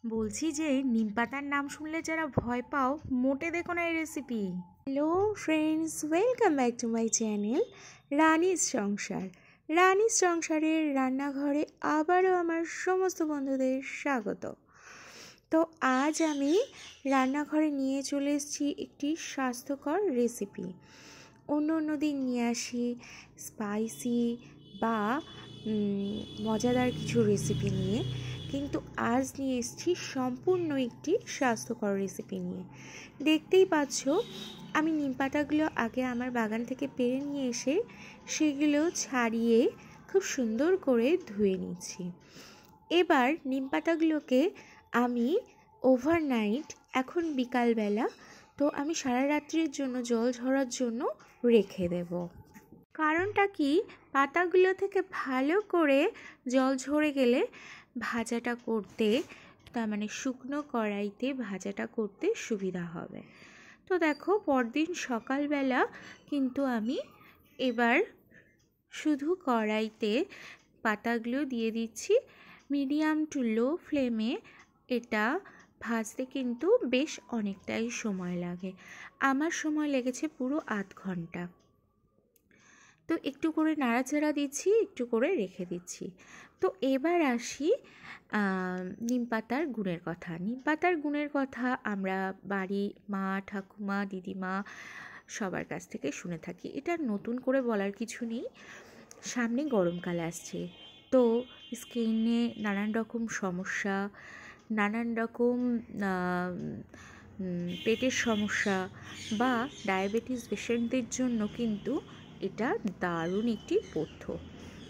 বলছি যে নিম পাতার নাম শুনলে যারা ভয় পাও মোটে দেখো না এই recipe. Hello friends, welcome back to my channel Ranis Sansar. Ranis সংসারের রান্নাঘরে আবারও আমার সমস্ত বন্ধুদের স্বাগত। তো আজ আমি রান্নাঘরে নিয়ে চলে এসেছি একটি স্বাস্থ্যকর রেসিপি। অন্য দিন নিয়ে আসি স্পাইসি বা মজাদার কিছু রেসিপি নিয়ে, কিন্তু আজ নিয়ে এসেছি সম্পূর্ণ একটি স্বাস্থ্যকর রেসিপি নিয়ে। দেখতেই পাচ্ছ আমি নিম পাতাগুলো আগে আমার বাগান থেকে পেড়ে নিয়ে এসে সেগুলো ছাড়িয়ে খুব সুন্দর করে ধুয়ে নিচ্ছি। এবার নিম পাতাগুলোকে আমি ওভারনাইট, এখন বিকালবেলা, তো আমি সারা রাত্রির জন্য জল ঝরার জন্য রেখে দেব। কারণটা কি, পাতাগুলো থেকে ভালো করে জল ঝরে গেলে ভাজাটা করতে, তার মানে শুকনো কড়াইতে ভাজাটা করতে সুবিধা হবে। তো দেখো পরদিন সকালবেলা কিন্তু আমি এবার শুধু কড়াইতে পাতাগুলো দিয়ে দিচ্ছি। মিডিয়াম টু লো ফ্লেমে এটা ভাজতে কিন্তু বেশ অনেকটাই সময় লাগে। আমার সময় লেগেছে পুরো আধ ঘন্টা। তো একটু করে নাড়াচাড়া দিচ্ছি, একটু করে রেখে দিচ্ছি। তো এবার আসি নিম পাতার গুণের কথা। নিম পাতার গুণের কথা আমরা বাড়ি মা, ঠাকুমা, দিদিমা সবার কাছ থেকে শুনে থাকি। এটা নতুন করে বলার কিছু নেই। সামনে গরমকাল আসছে, তো স্কিনে নানান রকম সমস্যা, নানান রকম পেটের সমস্যা বা ডায়াবেটিস পেশেন্টদের জন্য কিন্তু এটা দারুণ একটি পথ্য।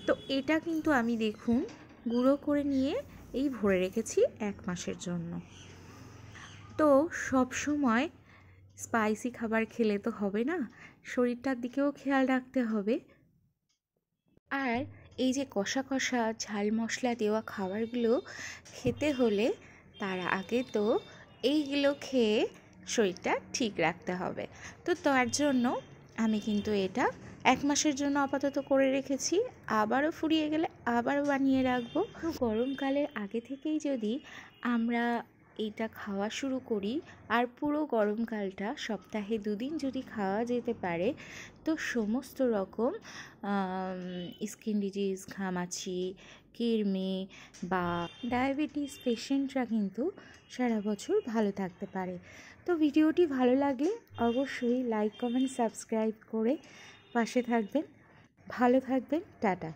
তো এটা কিন্তু আমি দেখুন গুঁড়ো করে নিয়ে এই ভরে রেখেছি 1 মাসের জন্য। তো সব সময় স্পাইসি খাবার খেলে তো হবে না, শরীরটার দিকেও খেয়াল রাখতে হবে। আর এই যে কষা কষা ঝাল মশলা দেওয়া খাবারগুলো খেতে হলে তার আগে তো এইগুলো খেয়ে শরীরটা ঠিক রাখতে হবে। তো তার জন্য আমি কিন্তু এটা 1 মাসের জন্য আপাতত করে রেখেছি। আবারও ফুরিয়ে গেলে আবারও বানিয়ে রাখবো। তো গরমকালের আগে থেকেই যদি আমরা এইটা খাওয়া শুরু করি আর পুরো গরমকালটা সপ্তাহে 2 দিন যদি খাওয়া যেতে পারে, তো সমস্ত রকম স্কিন ডিজিজ, ঘামাচি, কৃমি বা ডায়াবেটিস পেশেন্টরা কিন্তু সারা বছর ভালো থাকতে পারে। তো ভিডিওটি ভালো লাগলে অবশ্যই লাইক, কমেন্ট, সাবস্ক্রাইব করে পাশে থাকবেন। ভালো থাকবেন। টাটা।